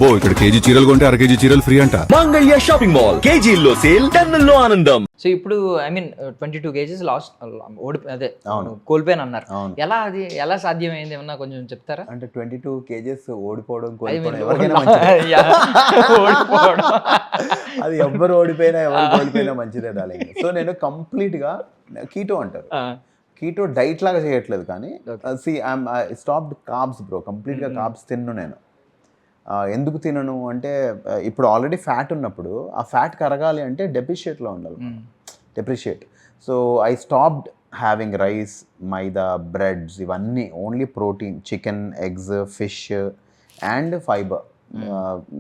అబ్బో ఇక్కడ కేజీ చీరలు కొంటే అర కేజీ చీరలు ఫ్రీ అంట. మంగళ్య షాపింగ్ మాల్, కేజీల్లో సేల్, టన్నుల్లో ఆనందం. సో ఇప్పుడు ఐ మీన్ 22 కేజెస్ లాస్ట్ అదే కోల్పోయాను అన్నారు. ఎలా అది ఎలా సాధ్యమైంది ఏమన్నా కొంచెం చెప్తారా? అంటే 22 కేజెస్ ఓడిపోవడం ఓడిపోవడం అది ఎవ్వరు ఓడిపోయినా ఎవరు కోల్పోయినా మంచిదే డార్లింగ్. సో నేను కంప్లీట్ గా కీటో అంటారు, కీటో డైట్ లాగా చేయట్లేదు కానీ స్టాప్డ్ కార్బ్స్ బ్రో, కంప్లీట్ గా కార్బ్స్ తిన్ను నేను. ఎందుకు తినను అంటే ఇప్పుడు ఆల్రెడీ ఫ్యాట్ ఉన్నప్పుడు ఆ ఫ్యాట్ కరగాలి అంటే డెప్రిషియేట్లో ఉండాలి, depreciate. So I stopped having rice, maida, breads, ఇవన్నీ only protein, chicken, eggs, fish and fibre,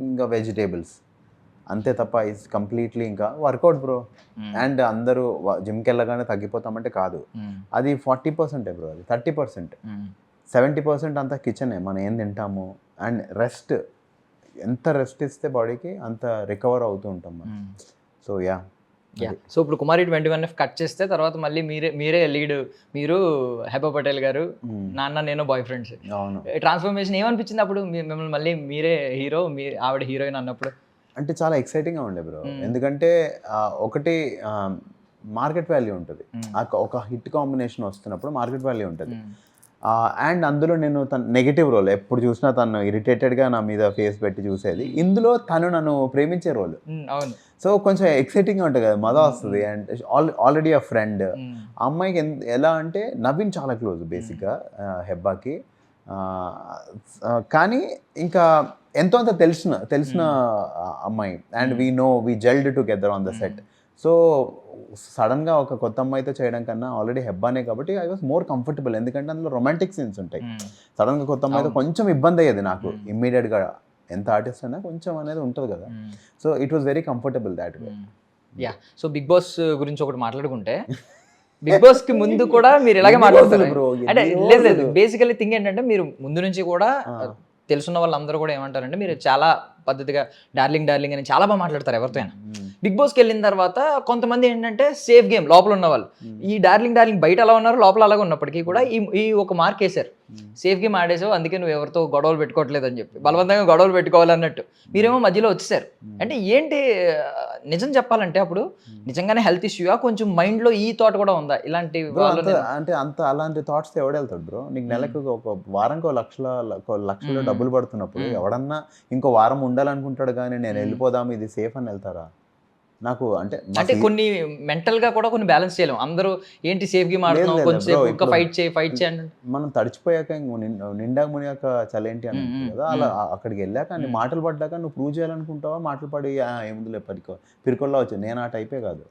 ఇంకా వెజిటేబుల్స్, అంతే తప్ప ఇస్ కంప్లీట్లీ ఇంకా వర్కౌట్ బ్రో. అండ్ అందరూ జిమ్కి వెళ్ళగానే తగ్గిపోతామంటే కాదు, అది 40% బ్రో, అది 30%, 70% అంతా కిచెనే, మనం ఏం తింటాము. అండ్ రెస్ట్, ఎంత రెస్ట్ ఇస్తే బాడీకి అంత రికవర్ అవుతూ ఉంటాం మనం. So yeah. సో ఇప్పుడు కుమారి 21 కట్ చేస్తే తర్వాత మళ్ళీ మీరే లీడ్, మీరు హెబా పటేల్ గారు, నాన్న నేను బాయ్ ఫ్రెండ్స్. అవును. ట్రాన్స్ఫర్మేషన్ ఏమనిపించింది అప్పుడు మిమ్మల్ని మళ్ళీ మీరే హీరో, ఆవిడ హీరోయిన్ అన్నప్పుడు? అంటే చాలా ఎక్సైటింగ్గా ఉండే బ్రో, ఎందుకంటే ఒకటి మార్కెట్ వాల్యూ ఉంటుంది, ఒక హిట్ కాంబినేషన్ వస్తున్నప్పుడు మార్కెట్ వాల్యూ ఉంటుంది. అండ్ అందులో నేను తన నెగిటివ్ రోల్, ఎప్పుడు చూసినా తను ఇరిటేటెడ్గా నా మీద ఫేస్ పెట్టి చూసేది, ఇందులో తను నన్ను ప్రేమించే రోల్. అవును. సో కొంచెం ఎక్సైటింగ్గా ఉంటుంది కదా, మజా వస్తుంది. అండ్ ఆల్రెడీ ఆ ఫ్రెండ్, ఆ అమ్మాయికి ఎలా అంటే నవీన్ చాలా క్లోజ్ బేసిక్గా హెబ్బాకి, కానీ ఇంకా ఎంతో అంత తెలిసిన అమ్మాయి. And we gelled together on the set. So సడన్గా ఒక కొత్త అమ్మాయితో చేయడం కన్నా ఆల్రెడీ హెబ్బానే కాబట్టి ఐ వాస్ మోర్ కంఫర్టబుల్, ఎందుకంటే అందులో రొమాంటిక్ సీన్స్ ఉంటాయి. సడన్గా కొత్త అమ్మాయితో కొంచెం ఇబ్బంది అయ్యేది నాకు ఇమ్మీడియట్గా, ఎంత ఆర్టిస్ట్ అయినా కొంచెం అనేది ఉంటుంది కదా. So it was very comfortable that way. Yeah. So big boss గురించి ఒకటి మాట్లాడుకుంటే, బిగ్ బాస్ కి ముందు కూడా మీరు ఇలాగే మాట్లాడుతారు అంటే లేదు, బేసికలీ థింగ్ ఏంటంటే మీరు ముందు నుంచి కూడా తెలుసున్న వాళ్ళందరూ కూడా ఏమంటారంటే మీరు చాలా పద్ధతిగా డార్లింగ్ అని చాలా బాగా మాట్లాడతారు ఎవరితో అయినా. బిగ్ బాస్కి వెళ్ళిన తర్వాత కొంతమంది ఏంటంటే సేఫ్ గేమ్ లోపల ఉన్న వాళ్ళు, ఈ డార్లింగ్ బయట ఎలా ఉన్నారు లోపల అలాగే ఉన్నప్పటికీ కూడా ఈ ఒక మార్క్ వేశారు, సేఫ్ గేమ్ ఆడేసావు అందుకే నువ్వు ఎవరితో గొడవలు పెట్టుకోవట్లేదు అని చెప్పి, బలవంతంగా గొడవలు పెట్టుకోవాలన్నట్టు మీరేమో మధ్యలో వచ్చేసారు. అంటే ఏంటి నిజం చెప్పాలంటే అప్పుడు నిజంగానే హెల్త్ ఇష్యూయా, కొంచెం మైండ్లో ఈ థాట్ కూడా ఉందా ఇలాంటి? అంటే అలాంటి థాట్స్ ఎవడెళ్తాడు బ్రో? నీకు నెలకు ఒక వారంకి లక్షల డబ్బులు పడుతున్నప్పుడు ఎవడన్నా ఇంకో వారం ఉండాలనుకుంటాడు, కానీ నేను వెళ్ళిపోదాం ఇది సేఫ్ అని వెళ్తారా? నాకు అంటే కొన్ని మెంటల్ గా కూడా కొన్ని బ్యాలెన్స్ చేయలేము. అందరూ ఏంటి సేఫ్ గేమ్ ఆడుతున్నాం, కొంచెం ఫైట్ చేయండి. మనం తడిచిపోయాక నిండా మునిగాక చలేంటి అని కదా, అలా అక్కడికి వెళ్ళాక అన్ని మాటలు పడ్డాక నువ్వు ప్రూవ్ చేయాలనుకుంటావా? మాటలు పడి ఏముంది పిరికొల్లా వచ్చి నేను ఆ టైపే కాదు.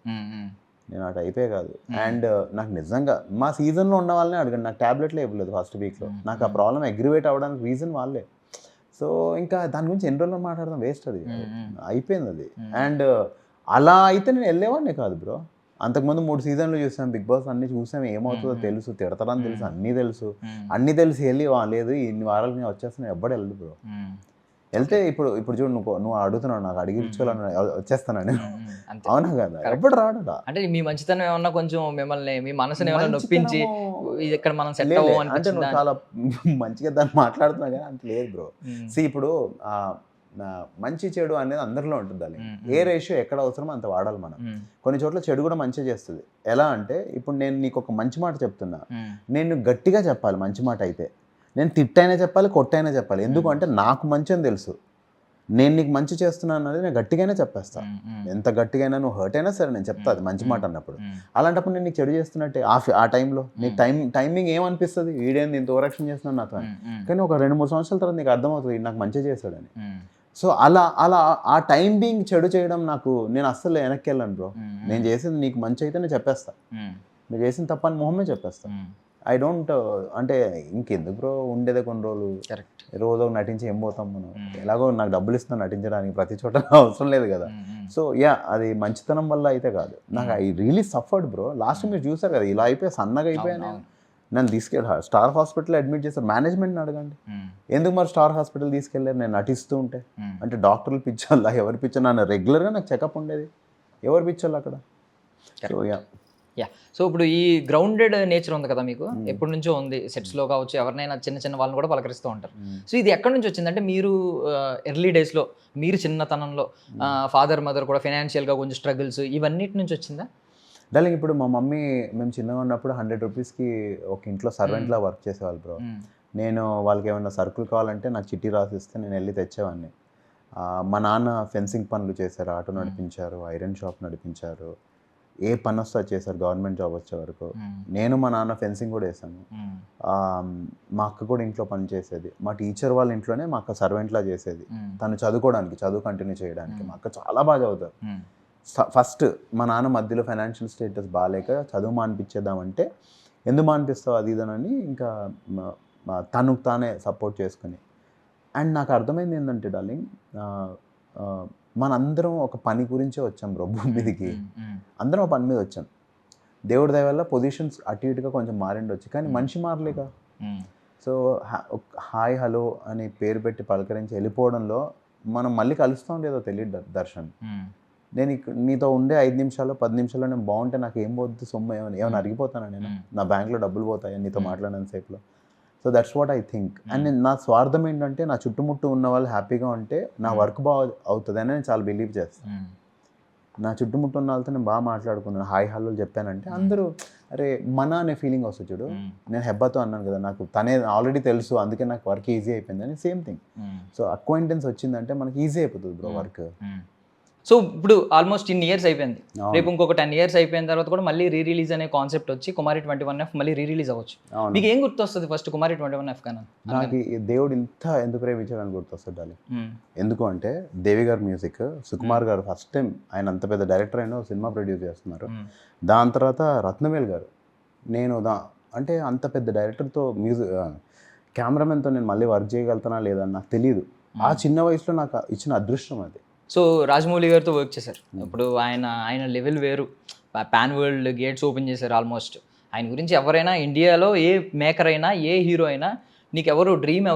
అండ్ నాకు నిజంగా మా సీజన్లో ఉన్న వాళ్ళనే అడగండి, నాకు ట్యాబ్లెట్లే ఇవ్వలేదు ఫస్ట్ వీక్లో. నాకు ఆ ప్రాబ్లం అగ్రివేట్ అవ్వడానికి రీజన్ వాళ్ళే. సో ఇంకా దాని గురించి ఎన్ని రోజులు మాట్లాడదాం, వేస్ట్, అది అయిపోయింది అది. అండ్ అలా అయితే నేను వెళ్ళేవాడిని కాదు బ్రో. అంతకుముందు 3 సీజన్లు చూసాం బిగ్ బాస్, అన్ని చూసాం, ఏమవుతుందో తెలుసు, తిడతారని తెలుసు, అన్నీ తెలిసి వెళ్ళి లేదు ఇన్ని వారాలు నేను వచ్చేస్తాను ఎవ్వడు వెళ్ళదు బ్రో. వెళ్తే ఇప్పుడు చూడు, నువ్వు అడుగుతున్నావు, నాకు అడిగించుకోవాలని వచ్చేస్తానని, అవునా కదా? ఎప్పుడు రాడా? అంటే మీ మంచితనం ఏమన్నా కొంచెం మిమ్మల్ని మీ మనసుని ఏమన్నా నొప్పించి ఇక్కడ మనం సెట్ అంటే నువ్వు చాలా మంచిగా దాన్ని మాట్లాడుతున్నా కానీ అంత లేదు బ్రో. ఇప్పుడు మంచి చెడు అనేది అందరిలో ఉంటుంది, అది ఏ రేషియో ఎక్కడ అవసరమో అంత వాడాలి మనం. కొన్ని చోట్ల చెడు కూడా మంచిగా చేస్తుంది. ఎలా అంటే ఇప్పుడు నేను నీకు ఒక మంచి మాట చెప్తున్నా, నేను గట్టిగా చెప్పాలి మంచి మాట అయితే, నేను తిట్టైనా చెప్పాలి, కొట్టైనా చెప్పాలి. ఎందుకంటే నాకు మంచి అని తెలుసు, నేను నీకు మంచి చేస్తున్నాను అన్నది నేను గట్టిగానే చెప్పేస్తాను. ఎంత గట్టిగా నువ్వు హర్ట్ అయినా సరే నేను చెప్తా అది మంచి మాట అన్నప్పుడు. అలాంటప్పుడు నేను నీకు చెడు చేస్తున్నట్టే ఆ టైంలో నీకు టైమింగ్ ఏమనిపిస్తుంది, వీడేంది ఇంత ఓవరాక్షన్ చేస్తున్నాను నాతో అని. కానీ ఒక 2-3 సంవత్సరాల తర్వాత నీకు అర్థమవుతుంది నాకు మంచిగా చేశాడని. సో అలా ఆ టైం బీయింగ్ చెడు చేయడం నేను అస్సలు వెనక్కి వెళ్ళను బ్రో. నేను చేసింది నీకు మంచి అయితే నేను చెప్పేస్తా, మీరు చేసిన తప్పని మొహమే చెప్పేస్తా. ఐ డోంట్ అంటే ఇంకెందుకు బ్రో ఉండేదే కొన్ని రోజులు, రోజు నటించి ఏం పోతాం మనం, ఎలాగో నాకు డబ్బులు ఇస్తాను నటించడానికి, ప్రతి చోట అవసరం లేదు కదా. సో అది మంచితనం వల్ల అయితే కాదు, నాకు I really suffered bro. Last మీరు చూసారు కదా, ఇలా అయిపోయి సన్నగా అయిపోయాను. నన్ను తీసుకెళ్ళి స్టార్ హాస్పిటల్ అడ్మిట్ చేశారు. మేనేజ్మెంట్ని అడగండి ఎందుకు మరి స్టార్ హాస్పిటల్ తీసుకెళ్ళారు నేను నటిస్తూ ఉంటే. అంటే డాక్టర్లు పిచ్చోళ్ళ, ఎవరి పిచ్చో? నన్ను రెగ్యులర్గా నాకు చెకప్ ఉండేది, ఎవరు పిచ్చోళ్ళు అక్కడ? So yeah. సో ఇప్పుడు ఈ గ్రౌండెడ్ నేచర్ ఉంది కదా మీకు, ఎప్పటి నుంచో ఉంది, సెట్స్లో కావచ్చు, ఎవరినైనా చిన్న చిన్న వాళ్ళని కూడా పలకరిస్తూ ఉంటారు. సో ఇది ఎక్కడి నుంచి వచ్చింది? అంటే మీరు ఎర్లీ డేస్లో, మీరు చిన్నతనంలో ఫాదర్ మదర్ కూడా ఫైనాన్షియల్గా కొంచెం స్ట్రగుల్స్, ఇవన్నిటి నుంచి వచ్చిందా? డార్లింగ్ ఇప్పుడు మా మమ్మీ మేము చిన్నగా ఉన్నప్పుడు 100 రూపీస్కి ఒక ఇంట్లో సర్వెంట్లా వర్క్ చేసేవాళ్ళు బ్రో. నేను వాళ్ళకి ఏమైనా సరుకులు కావాలంటే నాకు చిట్టి రాసిస్తే నేను వెళ్ళి తెచ్చేవాడిని. మా నాన్న ఫెన్సింగ్ పనులు చేశారు, ఆటో నడిపించారు, ఐరన్ షాప్ నడిపించారు, ఏ పని వస్తే అది చేశారు గవర్నమెంట్ జాబ్ వచ్చే వరకు. నేను మా నాన్న ఫెన్సింగ్ కూడా వేసాను. మా అక్క కూడా ఇంట్లో పని చేసేది. మా టీచర్ వాళ్ళ ఇంట్లోనే మా అక్క సర్వెంట్లా చేసేది, తను చదువుకోవడానికి, చదువు కంటిన్యూ చేయడానికి. మా అక్క చాలా బాగా చదువుతారు. ఫస్ట్ మా నాన్న మధ్యలో ఫైనాన్షియల్ స్టేటస్ బాగాలేక చదువు మానిపించేద్దామంటే, ఎందుకు మానిపిస్తావు అది ఇదనని ఇంకా తను తానే సపోర్ట్ చేసుకుని. అండ్ నాకు అర్థమైంది ఏంటంటే డార్లింగ్, మనందరం ఒక పని గురించే వచ్చాం బ్రో భూమి మీదకి. అందరం ఒక పని మీద వచ్చాం. దేవుడి దయ వల్ల పొజిషన్స్ అటు ఇటుగా కొంచెం మారిండొచ్చు, కానీ మనిషి మారలేక. సో హాయ్ హలో అని పేరు పెట్టి పలకరించి వెళ్ళిపోవడంలో మనం మళ్ళీ కలుస్తాం లేదో తెలియదు దర్శన్. నేను నీతో ఉండే 5 నిమిషాలు 10 నిమిషాల్లో నేను బాగుంటే నాకు ఏం పోద్ది సొమ్ము, ఏమైనా అరిగిపోతానా నేను? నా బ్యాంక్లో డబ్బులు పోతాయి నీతో మాట్లాడిన సేపులో. So that's what I think. And నా స్వార్థం ఏంటంటే నా చుట్టుముట్టు ఉన్న వాళ్ళు హ్యాపీగా ఉంటే నా వర్క్ బాగా అవుతుంది అని నేను చాలా బిలీవ్ చేస్తాను. నా చుట్టుముట్టు ఉన్న వాళ్ళతో నేను బాగా మాట్లాడుకున్నాను, హాయ్ హలో చెప్పానంటే అందరూ అరే మన అనే ఫీలింగ్ వస్తుంది చూడు. నేను హెబ్బాతో అన్నాను కదా, నాకు తనే ఆల్రెడీ తెలుసు అందుకే నాకు వర్క్ ఈజీ అయిపోయింది అని. Same thing. సో అక్వైంటెన్స్ వచ్చిందంటే మనకి ఈజీ అయిపోతుంది బ్రో వర్క్. సో ఇప్పుడు ఆల్మోస్ట్ ఇన్ని ఇయర్స్ అయిపోయింది, రేపు ఇంకొక 10 years అయిపోయిన తర్వాత కూడా మళ్ళీ రీ రిలీజ్ అనే కాన్సెప్ట్ వచ్చి కుమారి 21F మళ్ళీ రీ రిలీజ్ అవ్వచ్చు. మీకు ఏం గుర్తొస్తుంది ఫస్ట్ కుమారి 21F కన్నా? నాకు దేవుడు ఇంత ఎందుకు ప్రేమించాడని గుర్తొస్తుంది డాలి. ఎందుకు అంటే దేవి గారు మ్యూజిక్, సుకుమార్ గారు ఫస్ట్ టైం ఆయన అంత పెద్ద డైరెక్టర్ అయినా సినిమా ప్రొడ్యూస్ చేస్తున్నారు. దాని తర్వాత రత్నవేల్ గారు, నేను అంటే అంత పెద్ద డైరెక్టర్తో మ్యూజిక్ కెమెరామెన్తో నేను మళ్ళీ వర్క్ చేయగలుగుతానా లేదా నాకు తెలియదు. ఆ చిన్న వయసులో నాకు ఇచ్చిన అదృష్టం అది. సో రాజమౌళి గారితో వర్క్ చేశారు. ఇప్పుడు ఆయన లెవెల్ వేరు, పాన్ వరల్డ్ గేట్స్ ఓపెన్ చేశారు ఆల్మోస్ట్. ఆయన గురించి ఎవరైనా ఇండియాలో ఏ మేకర్ అయినా ఏ హీరో అయినా నీకు ఎవరు డ్రీమ్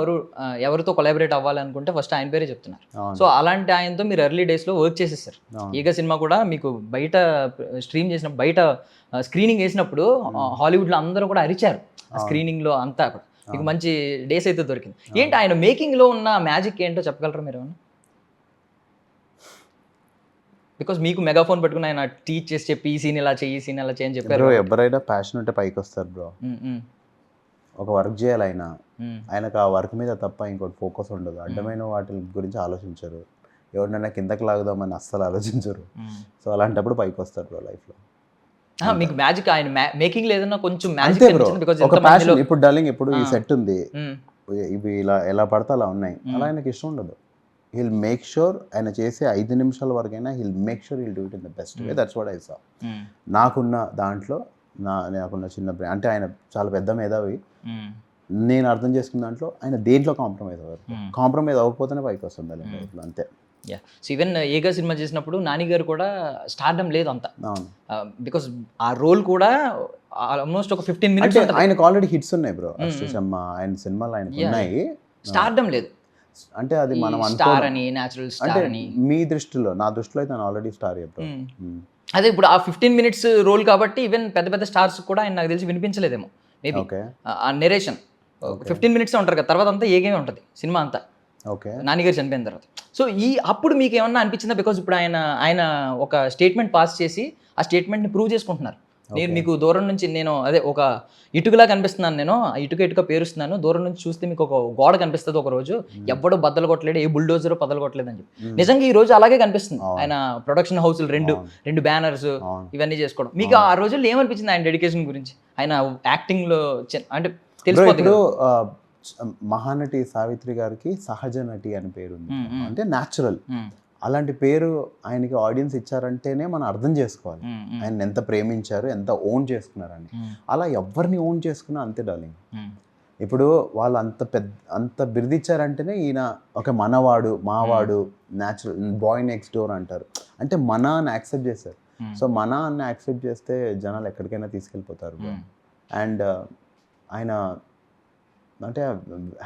ఎవరితో కొలాబరేట్ అవ్వాలనుకుంటే ఫస్ట్ ఆయన పేరే చెప్తున్నారు. సో అలాంటి ఆయనతో మీరు ఎర్లీ డేస్లో వర్క్ చేసేసారు. ఈగ సినిమా కూడా మీకు బయట స్ట్రీమ్ చేసినప్పుడు, బయట స్క్రీనింగ్ వేసినప్పుడు హాలీవుడ్లో అందరూ కూడా అరిచారు. స్క్రీనింగ్లో అంతా కూడా మీకు మంచి డేస్ అయితే దొరికింది. ఏంటి ఆయన మేకింగ్లో ఉన్న మ్యాజిక్ ఏంటో చెప్పగలరా మీరు ఏమన్నా? బికాస్ మీకు మెగాఫోన్ పెట్టుకుని ఆయన టీచ్ చేసి చెప్పి ఈ సీన్ ఇలా చేయి, ఈ సీన్ ఇలా చేయని చెప్పారు. ఎవరైనా ప్యాషన్ ఉంటే పైకి వస్తారు బ్రో. ఒక వర్క్ చేయాలి ఆయనకు ఆ వర్క్ మీద తప్ప ఇంకోటి ఫోకస్ ఉండదు. అడ్డమైన వాటి గురించి ఆలోచించరు, ఎవరినైనా కిందకి లాగుదామని అస్సలు ఆలోచించరు. సో అలాంటప్పుడు పైకి వస్తారు బ్రో లైఫ్లో. మీకు మ్యాజిక్ ఆయన మేకింగ్ లేదన్నా కొంచెం మ్యాజిక్ ఒక ప్యాషన్. ఇప్పుడు డార్లింగ్ ఇప్పుడు ఈ సెట్ ఉంది, ఇవి ఇలా ఎలా పడితే అలా ఉన్నాయి, అలా ఆయనకి ఇష్టం ఉండదు. he'll make sure ఆయన చేసే 5 నిమిషాల వరకైనా he'll make sure he'll do it in the best way. That's what I saw. నాకున్న దాంట్లో నాకున్న చిన్న బ్రెయిన్ అంటే ఆయన చాలా పెద్ద మేధావి. నేను అర్థం చేసుకున్న దాంట్లో ఆయన దేంట్లో కాంప్రమైజ్ అవ్వరు. కాంప్రమైజ్ అవ్వకపోతేనే పైకి వస్తుంది లైఫ్లో, అంతే. సో ఈవెన్ ఏగా సినిమా చేసినప్పుడు నాని గారు కూడా స్టార్డమ్ లేదు అంత, బికాస్ ఆ రోల్ కూడా ఆల్మోస్ట్ ఒక 15 minutes ఆయనకు ఆల్రెడీ హిట్స్ ఉన్నాయి బ్రో. ఆయన సినిమాలు ఆయనకు ఉన్నాయి, స్టార్డమ్ లేదు. అంటే అది మనం స్టార్ అని, నేచురల్ స్టార్ అని మీ దృష్టిలో, నా దృష్టిలో అయితే ఆల్రెడీ స్టార్ చెప్పారు. అదే ఇప్పుడు ఆ 15 minutes రోల్ కాబట్టి ఈవెన్ పెద్ద పెద్ద స్టార్స్ కూడా ఆయన నాకు తెలిసి వినిపించలేదేమో మేబీ. ఆ నెరేషన్ 15 minutes ఉంటారు కదా, తర్వాత అంతా ఏగేమే ఉంటుంది సినిమా అంతా. నాన్నగారు చనిపోయిన తర్వాత. సో అప్పుడు మీకు ఏమన్నా అనిపించిందా? బికాజ్ ఇప్పుడు ఆయన ఒక స్టేట్మెంట్ పాస్ చేసి ఆ స్టేట్మెంట్ని ప్రూవ్ చేసుకుంటున్నారు. నేను మీకు దూరం నుంచి నేను అదే ఒక ఇటుకలా కనిపిస్తున్నాను, నేను ఆ ఇటుక పేరుస్తున్నాను, దూరం నుంచి చూస్తే మీకు ఒక గోడ కనిపిస్తుంది ఒక రోజు, ఎవ్వడో బద్దలు కొట్టలేడు, ఏ బుల్డోజర్ బద్దలు కొట్టలేదు అని చెప్పి. నిజంగా ఈ రోజు అలాగే కనిపిస్తుంది. ఆయన ప్రొడక్షన్ హౌస్లు రెండు బ్యానర్స్ ఇవన్నీ చేసుకోవడం. మీకు ఆ రోజుల్లో ఏమనిపించింది ఆయన డెడికేషన్ గురించి, ఆయన యాక్టింగ్లో అంటే తెలిసిపోతుంది? మహానటి సావిత్రి గారికి సహజ నటి అని పేరు ఉంది, అంటే న్యాచురల్. అలాంటి పేరు ఆయనకి ఆడియన్స్ ఇచ్చారంటేనే మనం అర్థం చేసుకోవాలి ఆయన ఎంత ప్రేమించారు, ఎంత ఓన్ చేసుకున్నారని. అలా ఎవరిని ఓన్ చేసుకున్నా అంతే డార్లింగ్. ఇప్పుడు వాళ్ళు అంత బిరుదిచ్చారంటేనే ఈయన ఒక మనవాడు, మావాడు, న్యాచురల్, బాయ్ నెక్స్ట్ డోర్ అంటారు. అంటే మన అని యాక్సెప్ట్ చేశారు. సో మన అని యాక్సెప్ట్ చేస్తే జనాలు ఎక్కడికైనా తీసుకెళ్ళిపోతారు. అండ్ ఆయన అంటే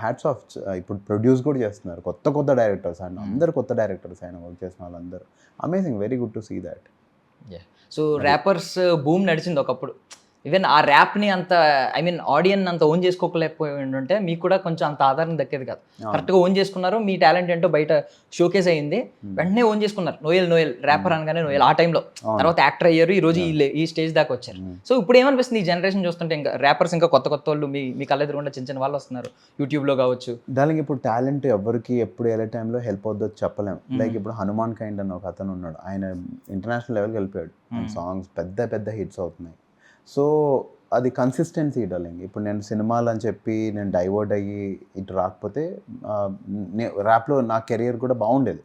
హ్యాట్స్ ఆఫ్. ఇప్పుడు ప్రొడ్యూస్ కూడా చేస్తున్నారు కొత్త డైరెక్టర్స్, ఆయన అందరు కొత్త డైరెక్టర్స్, ఆయన వర్క్ చేసిన వాళ్ళందరూ amazing, very good to see that. So rappers boom నడిచింది ఒకప్పుడు. ఈవెన్ ఆ ర్యాప్ని అంత ఆడియన్ అంత ఓన్ చేసుకోలేకపోయి ఉంటే మీకు కూడా కొంచెం అంత ఆదరణ దక్కేది కాదు. కరెక్ట్గా ఓన్ చేసుకున్నారు, మీ టాలెంట్ ఏంటో బయట షోకేస్ అయ్యింది, వెంటనే ఓన్ చేసుకున్నారు. నోయల్ ర్యాపర్ అనగానే నోయల్ ఆ టైంలో, తర్వాత యాక్టర్ అయ్యారు, ఈ రోజు ఈ స్టేజ్ దాకా వచ్చారు. సో ఇప్పుడు ఏమనిపిస్తుంది ఈ జనరేషన్ చూస్తుంటే, ఇంకా ర్యాపర్స్ ఇంకా కొత్త వాళ్ళు మీ కళ్ళ ఎదురుగుండా చిన్న చిన్న వాళ్ళు వస్తున్నారు, యూట్యూబ్లో కావచ్చు. దానికి ఇప్పుడు టాలెంట్ ఎవరికి ఎప్పుడు ఏ టైంలో హెల్ప్ అవుతుందో చెప్పలేం. లైక్ ఇప్పుడు హనుమాన్ కైండ్ అన్న ఒక అతను ఉన్నాడు, ఆయన ఇంటర్నేషనల్ లెవెల్కి వెళ్ళిపోయాడు, సాంగ్స్ పెద్ద హిట్స్ అవుతున్నాయి. సో అది కన్సిస్టెన్సీ డార్లింగ్. ఇప్పుడు నేను సినిమాలు అని చెప్పి నేను డైవర్ట్ అయ్యి ఇటు రాకపోతే ర్యాప్లో నా కెరియర్ కూడా బాగుండేది.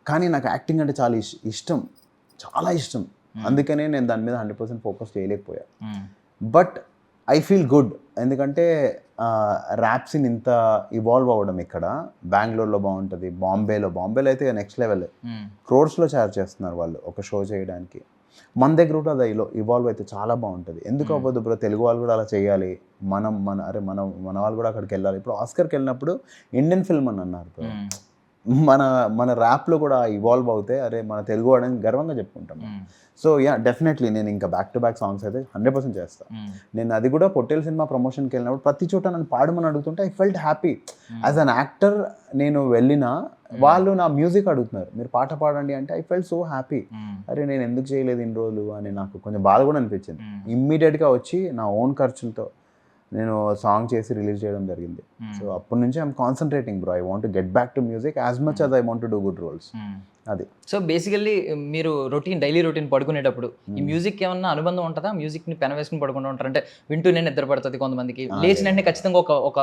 కానీ నాకు యాక్టింగ్ అంటే చాలా ఇష్టం, చాలా ఇష్టం. అందుకనే నేను దాని మీద 100% ఫోకస్ చేయలేకపోయా. బట్ ఐ ఫీల్ గుడ్, ఎందుకంటే ర్యాప్ సీన్ ఇంత ఇవాల్వ్ అవ్వడం ఇక్కడ బెంగళూరులో బాగుంటుంది, బాంబేలో అయితే నెక్స్ట్ లెవెల్, క్రోర్స్లో ఛార్జ్ చేస్తున్నారు వాళ్ళు ఒక షో చేయడానికి. మన దగ్గర కూడా అది ఇవాల్వ్ అయితే చాలా బాగుంటుంది. ఎందుకు అవ్వదు బ్రో, తెలుగు వాళ్ళు కూడా అలా చేయాలి, మన వాళ్ళు కూడా అక్కడికి వెళ్ళాలి. ఇప్పుడు ఆస్కర్కి వెళ్ళినప్పుడు ఇండియన్ ఫిల్మ్ అని అన్నారు బ్రో, మన ర్యాప్లో కూడా ఇవాల్వ్ అవుతే అరే మన తెలుగు వాడని గర్వంగా చెప్పుకుంటాం. సో డెఫినెట్లీ నేను ఇంకా బ్యాక్ టు బ్యాక్ సాంగ్స్ అయితే 100% చేస్తాను. నేను అది కూడా పొట్టేల్ సినిమా ప్రమోషన్కి వెళ్ళినప్పుడు ప్రతి చోట నన్ను పాడమని అడుగుతుంటే I felt happy. As an actor నేను వెళ్ళినా వాళ్ళు నా మ్యూజిక్ అడుగుతున్నారు, మీరు పాట పాడండి అంటే ఐ ఫెల్ట్ సో హ్యాపీ. అరే నేను ఎందుకు చేయలేదు ఇన్ని రోజులు అని నాకు కొంచెం బాధ కూడా అనిపించింది. ఇమ్మీడియట్గా వచ్చి నా ఓన్ ఖర్చులతో నేను సాంగ్ చేసి రిలీజ్ చేయడం జరిగింది. సో అప్పటి నుంచి I'm concentrating bro, I want to get back to music as much as I want to do good roles. అది. సో బేసికల్లీ మీరు డైలీ రొటీన్ పడుకునేటప్పుడు ఈ మ్యూజిక్ ఏమన్నా అనుబంధం ఉంటుందా? మ్యూజిక్ని పెన వేసుకుని పడుకుంటూ ఉంటారు అంటే వింటూనే నిద్ర పడుతుంది కొంతమందికి, లేచిన వెంటనే ఖచ్చితంగా ఒక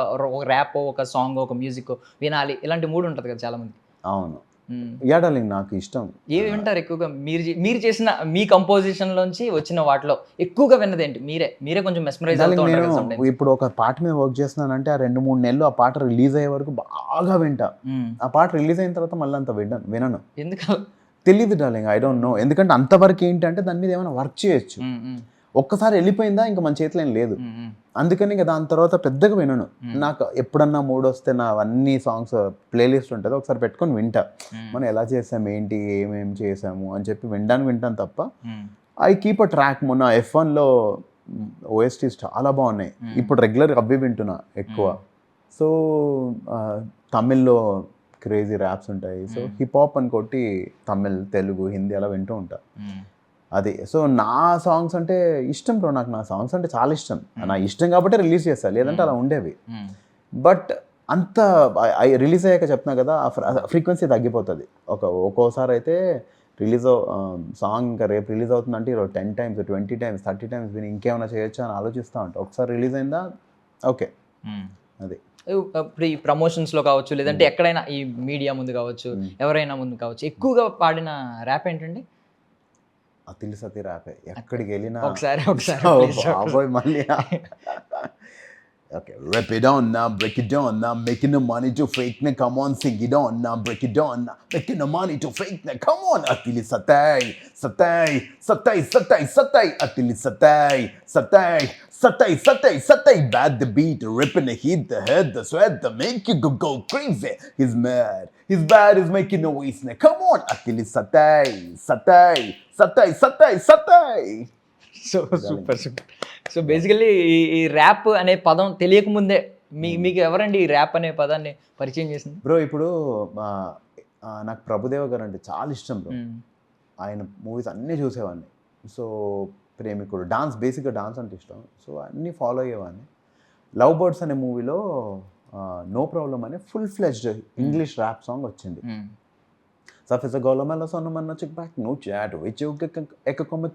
ర్యాప్, ఒక సాంగ్, ఒక మ్యూజిక్ వినాలి, ఇలాంటి మూడ్ ఉంటుంది కదా చాలా మంది. అవును, యాడాలింగ్ నాకు ఇష్టం. ఏమి వింటారు ఎక్కువగా? మీరు చేసిన మీ కంపోజిషన్ లోంచి వచ్చిన వాటిలో ఎక్కువగా విన్నది ఏంటి? మీరే కొంచెం మెస్మరైజ్ అవుతూ ఉంటారు. ఇప్పుడు ఒక పాట మీద వర్క్ చేస్తున్నానంటే ఆ 2-3 నెలలు ఆ పాట రిలీజ్ అయ్యే వరకు బాగా వింటా. ఆ పాట రిలీజ్ అయిన తర్వాత మళ్ళీ అంత వినను. ఎందుకు తెలియదు డార్లింగ్, ఐ డోంట్ నో. ఎందుకంటే అంతవరకు ఏంటంటే దాని మీద ఏమైనా వర్క్ చేయొచ్చు, ఒక్కసారి వెళ్ళిపోయిందా ఇంకా మన చేతిలో ఏం లేదు. అందుకని ఇంకా దాని తర్వాత పెద్దగా వినను. నాకు ఎప్పుడన్నా మూడ్ వస్తే నా అన్ని సాంగ్స్ ప్లేలిస్ట్ ఉంటుంది, ఒకసారి పెట్టుకొని వింటా, మనం ఎలా చేసాము ఏంటి ఏమేమి చేసాము అని చెప్పి వింటాను తప్ప ఐ కీప్ అ ట్రాక్. మొన్న F1లో OSTs చాలా బాగున్నాయి, ఇప్పుడు రెగ్యులర్ అవి వింటున్నా ఎక్కువ. సో తమిళ్లో క్రేజీ ర్యాప్స్ ఉంటాయి, సో హిప్ హాప్ అని కొట్టి తమిళ్, తెలుగు, హిందీ అలా వింటూ ఉంటా. అది. సో నా సాంగ్స్ అంటే ఇష్టం బ్రో, నాకు నా సాంగ్స్ అంటే చాలా ఇష్టం. నా ఇష్టం కాబట్టి రిలీజ్ చేస్తా, లేదంటే అలా ఉండేవి. బట్ అంత రిలీజ్ అయ్యాక చెప్తున్నా కదా, ఫ్రీక్వెన్సీ తగ్గిపోతుంది. ఒక్కోసారి అయితే సాంగ్ ఇంకా రేపు రిలీజ్ అవుతుందంటే 10 times 20 times 30 times విని ఇంకేమైనా చేయొచ్చా అని ఆలోచిస్తూ ఉంటా. ఒకసారి రిలీజ్ అయిందా ఓకే. అది ఇప్పుడు ఈ ప్రమోషన్స్లో కావచ్చు, లేదంటే ఎక్కడైనా ఈ మీడియా ముందు కావచ్చు, ఎవరైనా ముందు కావచ్చు, ఎక్కువగా పాడిన ర్యాప్ ఏంటండి? అతిలి సతి ర్యాపే. ఎక్కడికి వెళ్ళినా ఒకసారి మళ్ళీ okay, rip it on now, break it down now, making the money to fake now, come on, sing it on now, break it down now, making the money to fake now, come on. Atili satay atili satay, bad the beat, ripping the heat, the head, the sweat, the make you go crazy. He's mad, he's bad, he's making noise now, come on. Atili satay. So super. So basically ఈ rap అనే పదం తెలియకముందే మీకు ఎవరండి ఈ rap అనే పదాన్ని పరిచయం చేసింది? బ్రో ఇప్పుడు నాకు ప్రభుదేవ గారు అంటే చాలా ఇష్టం బ్రో. ఆయన మూవీస్ అన్నీ చూసేవాడిని. సో ప్రేమికుడు, బేసిక్గా డాన్స్ అంటే ఇష్టం, సో అన్నీ ఫాలో అయ్యేవాడిని. లవ్ బర్డ్స్ అనే మూవీలో నో ప్రాబ్లం అనే full fledged English rap song వచ్చింది. Safisa Golomela Sonomana check back, no chat, which you can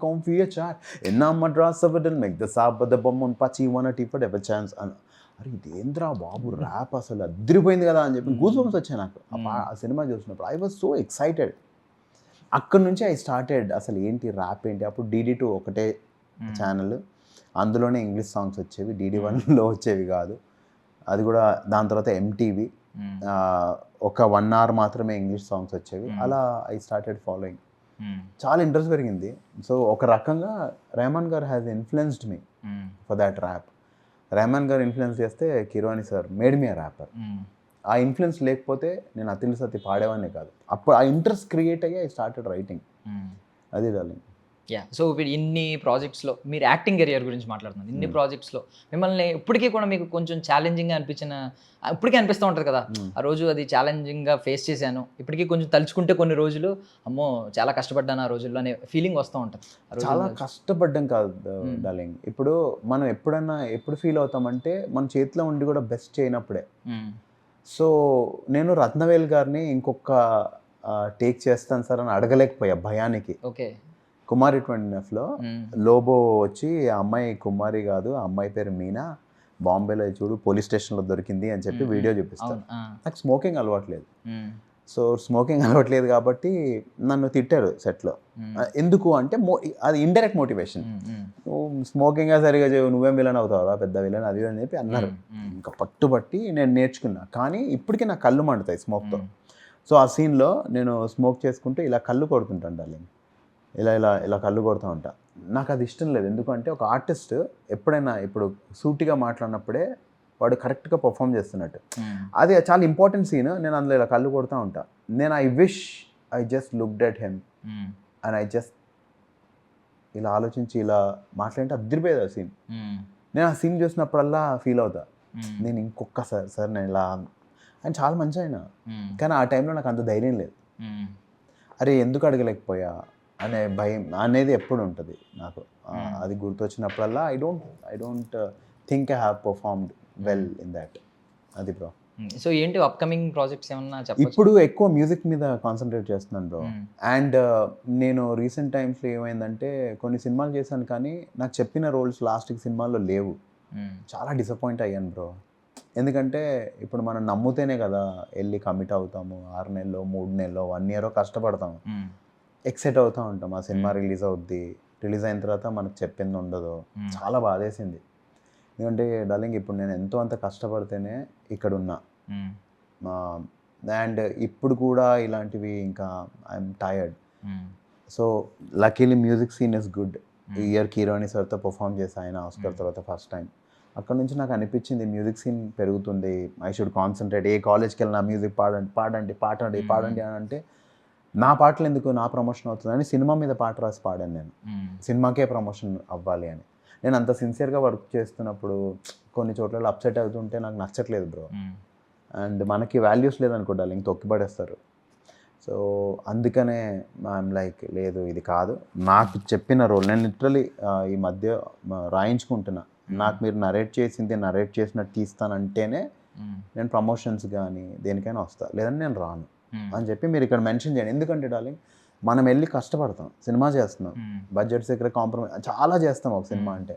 come via chat. In Madras of it, make the Sabba the bomb on Pachi, one at for ever chance. And Arindra Babu rap asala, dripping the other and goosebumps a channel. A cinema just no. I was so excited. అక్కడి నుంచి I started అసలు ఏంటి rap ఏంటి. అప్పుడు DD2 ఒకటే channel, అందులోనే English songs వచ్చేవి, DD1లో వచ్చేవి కాదు. అది కూడా దాని తర్వాత MTV, ఒక 1 hour మాత్రమే ఇంగ్లీష్ సాంగ్స్ వచ్చేవి. అలా ఐ స్టార్టెడ్ ఫాలోయింగ్. చాలా ఇంట్రెస్ట్ పెరిగింది. సో ఒక రకంగా రెహమాన్ గారు has influenced me for that rap. Rahman గారు ఇన్ఫ్లుయెన్స్ చేస్తే Keeravani sir made me a rapper. ఆ ఇన్ఫ్లుయెన్స్ లేకపోతే నేను అతిలి సతి పాడేవాడినే కాదు. అప్పుడు ఆ ఇంట్రెస్ట్ క్రియేట్ అయ్యి ఐ స్టార్టెడ్ రైటింగ్. అది డార్లింగ్. యా సో ఇన్ని ప్రాజెక్ట్స్లో మీరు యాక్టింగ్ కెరియర్ గురించి మాట్లాడుతున్నారు. ఇన్ని ప్రాజెక్ట్స్లో మిమ్మల్ని ఇప్పటికీ కూడా మీకు కొంచెం ఛాలెంజింగ్గా అనిపించిన, ఇప్పటికీ అనిపిస్తూ ఉంటుంది కదా, ఆ రోజు అది ఛాలెంజింగ్గా ఫేస్ చేశాను, ఇప్పటికీ కొంచెం తలుచుకుంటే కొన్ని రోజులు అమ్మో చాలా కష్టపడ్డాను ఆ రోజుల్లో అనే ఫీలింగ్ వస్తూ ఉంటుంది. చాలా కష్టపడ్డం కాదు డార్లింగ్. ఇప్పుడు మనం ఎప్పుడు ఫీల్ అవుతామంటే మన చేతిలో ఉండి కూడా బెస్ట్ చేయనప్పుడే. సో నేను రత్నవేల్ గారిని ఇంకొక టేక్ చేస్తాను సార్ అని అడగలేకపోయా భయానికి. ఓకే. కుమారి 20Fలో లోబో వచ్చి ఆ అమ్మాయి కుమారి కాదు, ఆ అమ్మాయి పేరు మీనా, బాంబేలో చూడు పోలీస్ స్టేషన్లో దొరికింది అని చెప్పి వీడియో చూపిస్తాను. నాకు స్మోకింగ్ అలవాట్లేదు. సో స్మోకింగ్ అలవాట్లేదు కాబట్టి నన్ను తిట్టారు సెట్లో. ఎందుకు అంటే అది ఇండైరెక్ట్ మోటివేషన్. నువ్వు స్మోకింగ్ సరిగా చేయవు, నువ్వేం విలన్ అవుతావా, పెద్ద విలన్ అది అని చెప్పి అన్నారు. ఇంకా పట్టుబట్టి నేను నేర్చుకున్నా. కానీ ఇప్పటికీ నా కళ్ళు మండుతాయి స్మోక్తో. సో ఆ సీన్లో నేను స్మోక్ చేసుకుంటూ ఇలా కళ్ళు కొడుతుంటాను డార్లింగ్, ఇలా ఇలా ఇలా కళ్ళు కొడుతూ ఉంటా. నాకు అది ఇష్టం లేదు. ఎందుకంటే ఒక ఆర్టిస్ట్ ఎప్పుడైనా ఇప్పుడు సూటిగా మాట్లాడినప్పుడే వాడు కరెక్ట్గా పర్ఫామ్ చేస్తున్నట్టు. అది చాలా ఇంపార్టెంట్ సీన్. నేను అందులో ఇలా కళ్ళు కొడుతూ ఉంటా. నేను I just looked at him and I just ఇలా ఆలోచించి ఇలా మాట్లాడితే అదిరిపోయేది ఆ సీన్. నేను ఆ సీన్ చూసినప్పుడల్లా ఫీల్ అవుతా, నేను ఇంకొకసారి నేను ఇలా. ఆయన చాలా మంచి ఆయన, కానీ ఆ టైంలో నాకు అంత ధైర్యం లేదు. అరే ఎందుకు అడగలేకపోయా అనే భయం అనేది ఎప్పుడు ఉంటుంది నాకు. అది గుర్తొచ్చినప్పుడల్లా I don't think I have performed well in that. అది బ్రో. సో ఏంటి అప్కమింగ్ ప్రాజెక్ట్స్ ఏమన్నా చెప్పండి? ఇప్పుడు ఎక్కువ మ్యూజిక్ మీద కాన్సన్ట్రేట్ చేస్తున్నాను బ్రో. అండ్ నేను రీసెంట్ టైమ్స్లో ఏమైందంటే కొన్ని సినిమాలు చేశాను కానీ నాకు చెప్పిన రోల్స్ లాస్ట్కి సినిమాల్లో లేవు. చాలా డిసప్పాయింట్ అయ్యాను బ్రో. ఎందుకంటే ఇప్పుడు మనం నమ్ముతేనే కదా వెళ్ళి కమిట్ అవుతాము. 6 నెలలో 3 నెలలో 1 year కష్టపడతాము, ఎక్సైట్ అవుతూ ఉంటాం. ఆ సినిమా రిలీజ్ అవుద్ది, రిలీజ్ అయిన తర్వాత మనకు చెప్పింది ఉండదు. చాలా బాధేసింది. ఎందుకంటే డార్లింగ్ ఇప్పుడు నేను ఎంతో అంత కష్టపడితేనే ఇక్కడ ఉన్నా. అండ్ ఇప్పుడు కూడా ఇలాంటివి ఇంకా I'm tired. So luckily music scene is good. ఈ ఇయర్ కీరోని సార్తో పర్ఫామ్ చేసి ఆయన ఆస్కర్ తర్వాత ఫస్ట్ టైం. అక్కడ నుంచి నాకు అనిపించింది మ్యూజిక్ సీన్ పెరుగుతుంది, ఐ షుడ్ కాన్సన్ట్రేట్. ఏ కాలేజ్కి వెళ్ళినా మ్యూజిక్ పాడండి అని అంటే నా పాటలు ఎందుకు, నా ప్రమోషన్ అవుతుందని సినిమా మీద పాట రాసి పాడాను నేను. సినిమాకే ప్రమోషన్ అవ్వాలి అని. నేను అంత సిన్సియర్గా వర్క్ చేస్తున్నప్పుడు కొన్ని చోట్ల అప్సెట్ అవుతుంటే నాకు నచ్చట్లేదు బ్రో. అండ్ మనకి వాల్యూస్ లేదనుకోండి, ఇంక తొక్కిపడేస్తారు. సో అందుకనే ఐఎమ్ లైక్ లేదు ఇది కాదు నాకు చెప్పిన రోల్. నేను లిటరలీ ఈ మధ్య రాయించుకుంటున్నా, నాకు మీరు నరేట్ చేసినట్టు తీస్తానంటేనే నేను ప్రమోషన్స్ కానీ దేనికైనా వస్తా, లేదంటే నేను రాను అని చెప్పి మీరు ఇక్కడ మెన్షన్ చేయండి. ఎందుకంటే డార్లింగ్ మనం వెళ్ళి కష్టపడతాం, సినిమా చేస్తున్నాం, బడ్జెట్స్ దగ్గర కాంప్రమైజ్ చాలా చేస్తాం. ఒక సినిమా అంటే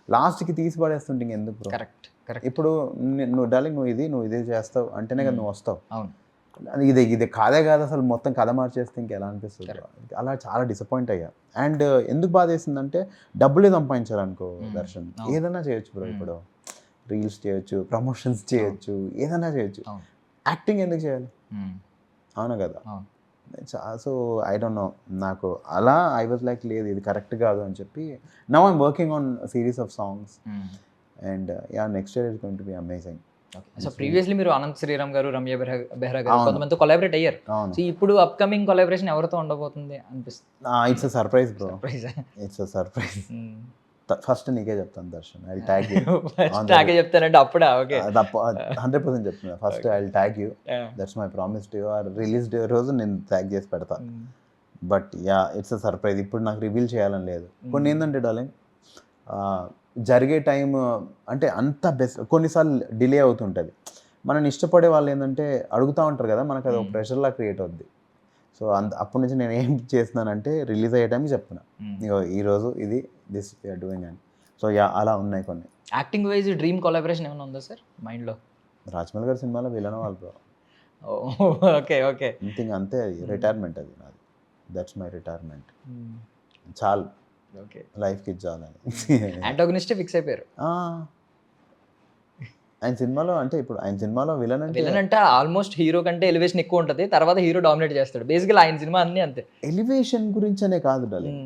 లాస్ట్కి తీసి పడేస్తుంటే ఇంకెందుకు బ్రో? కరెక్ట్. ఇప్పుడు నువ్వు డార్లింగ్ నువ్వు ఇది చేస్తావు అంటేనే కదా నువ్వు వస్తావు. ఇది కాదే కాదు అసలు మొత్తం కథ మార్చేస్తే ఇంకెలా అనిపిస్తుంది? అలా చాలా డిసప్పాయింట్ అయ్యా. అండ్ ఎందుకు బాధ వేసిందంటే డబ్బులే సంపాదించాలనుకో దర్శన్, ఏదైనా చేయొచ్చు బ్రో. ఇప్పుడు రీల్స్ చేయొచ్చు, ప్రమోషన్స్ చేయొచ్చు, ఏదైనా చేయొచ్చు. యాక్టింగ్ ఎందుకు చేయాలి? అవునా కదా? సో ఐ డోంట్ నో, నాకు అలా ఐ వాజ్ లైక్ లేదు ఇది కరెక్ట్ కాదు అని చెప్పి now I'm working on series of songs and yeah next year is going to be amazing. So previously మీరు అనంత్ శ్రీరామ్ గారు, రమ్య బెహ్రా గారు కొంతమందితో కొలాబరేట్ అయ్యారు. సో ఇప్పుడు అప్కమింగ్ కొలాబరేషన్ ఎవరితో ఉండబోతుంది అనిపిస్తుంది? It's a surprise bro. It's a surprise. First నీకే చెప్తాను దర్శన్, ఐ ట్యాగ్ యూ. నాకే చెప్తానంటే అప్పుడా? ఓకే, 100% చెప్తున్నా. First I will tag you, that's my promise to you. Release day రోజు నేను ట్యాగ్ చేసి పెడతా. But yeah it's a surprise. ఇప్పుడు నాకు రివీల్ చేయాలని లేదు. కొన్ని ఏంటంటే డార్లింగ్ జరిగే టైం అంటే అంత బెస్ట్, కొన్నిసార్లు డిలే అవుతుంటుంది. మనం ఇష్టపడే వాళ్ళు ఏంటంటే అడుగుతూ ఉంటారు కదా, మనకు అది ఒక ప్రెషర్లా క్రియేట్ అవుద్ది. సో అప్పటి నుంచి నేను ఏం చేస్తున్నానంటే రిలీజ్ అయ్యే టైంకి చెప్తున్నా, ఈరోజు ఇది దిస్ వీఆర్ డూయింగ్ అని. సో యా అలా ఉన్నాయి కొన్ని. యాక్టింగ్ వైజ్ డ్రీమ్ కొలాబరేషన్ ఏమైనా ఉందా సార్ మైండ్లో? రాజ్మౌళి గారి సినిమాలో విలన్ వాళ్ళు బ్రో. ఓకే ఓకే, అంతే. అది రిటైర్మెంట్, అది నాది. That's my retirement. చాలు, ఓకే, లైఫ్కి ఇచ్చాలని. యాంటాగనిస్టే ఫిక్స్ అయిపోయారు ఆయన సినిమాలో. అంటే ఇప్పుడు ఆయన సినిమాలో విలన్ అంటే ఆల్మోస్ట్ హీరో కంటే ఎలివేషన్ ఎక్కువ ఉంటుంది, తర్వాత హీరో డామినేట్ చేస్తాడు. బేసికల్ ఆయన సినిమా అన్నీ అంతే. ఎలివేషన్ గురించి అనే కాదు డార్లింగ్,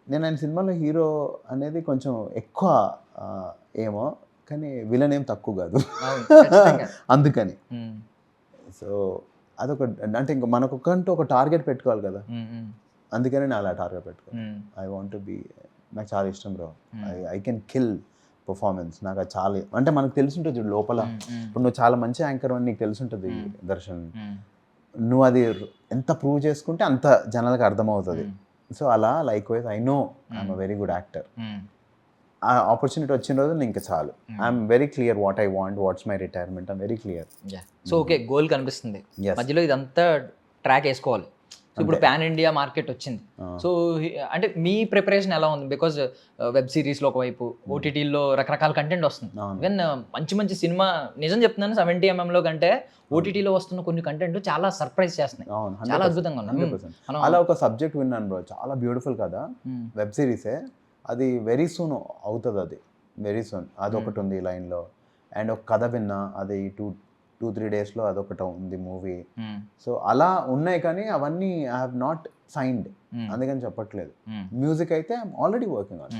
నేను ఆయన సినిమాలో హీరో అనేది కొంచెం ఎక్కువ ఏమో, కానీ విలన్ ఏం తక్కువ కాదు అందుకని. సో అదొక అంటే ఇంకా మనకొకంటూ ఒక టార్గెట్ పెట్టుకోవాలి కదా. అందుకని నేను అలా టార్గెట్ పెట్టుకో ఐ వాంట్ బి, నాకు చాలా ఇష్టం bro. I can kill performance. నాకు అది చాలా, అంటే మనకు తెలుసుంటుంది చూడు లోపల. ఇప్పుడు నువ్వు చాలా మంచి యాంకర్ అని నీకు తెలుసుంటుంది దర్శన్. నువ్వు అది ఎంత ప్రూవ్ చేసుకుంటే అంత జనాలకు అర్థమవుతుంది. సో అలా like wise I know I'm a very good actor. ఆ ఆపర్చునిటీ వచ్చిన రోజు నేను ఇంకా చాలు. I'm very clear what I want, what's my retirement, I'm very clear. So okay, goal కనిపిస్తుంది, Yes. మధ్యలో ఇదంతా ట్రాక్ వేసుకోవాలి. సో ఇప్పుడు పాన్ ఇండియా మార్కెట్ వచ్చింది. సో అంటే మీ ప్రిపరేషన్ ఎలా ఉంది? బికాజ్ వెబ్ సిరీస్లో ఒకవైపు, ఓటీటీలో రకరకాల కంటెంట్ వస్తుంది. ఈవెన్ మంచి మంచి సినిమా, నిజం చెప్తున్నాను, 70mm కంటే ఓటీటీలో వస్తున్న కొన్ని కంటెంట్ చాలా సర్ప్రైజ్ చేస్తున్నాయి. చాలా అద్భుతంగా ఉన్నాయి. 100%. అలా ఒక సబ్జెక్ట్ విన్నాను బ్రో, చాలా బ్యూటిఫుల్ కదా, వెబ్ సిరీసే. అది వెరీ సూన్ అవుతుంది, అది వెరీ సూన్. అదొకటి ఉంది లైన్లో. అండ్ ఒక కథ విన్నా, అది 2-3 డేస్లో అదొకటి ఉంది మూవీ. సో అలా ఉన్నాయి, కానీ అవన్నీ ఐ హ్యావ్ నాట్ సైన్డ్, అందుకని చెప్పట్లేదు. మ్యూజిక్ అయితే ఐఎమ్ ఆల్రెడీ వర్కింగ్ ఆన్.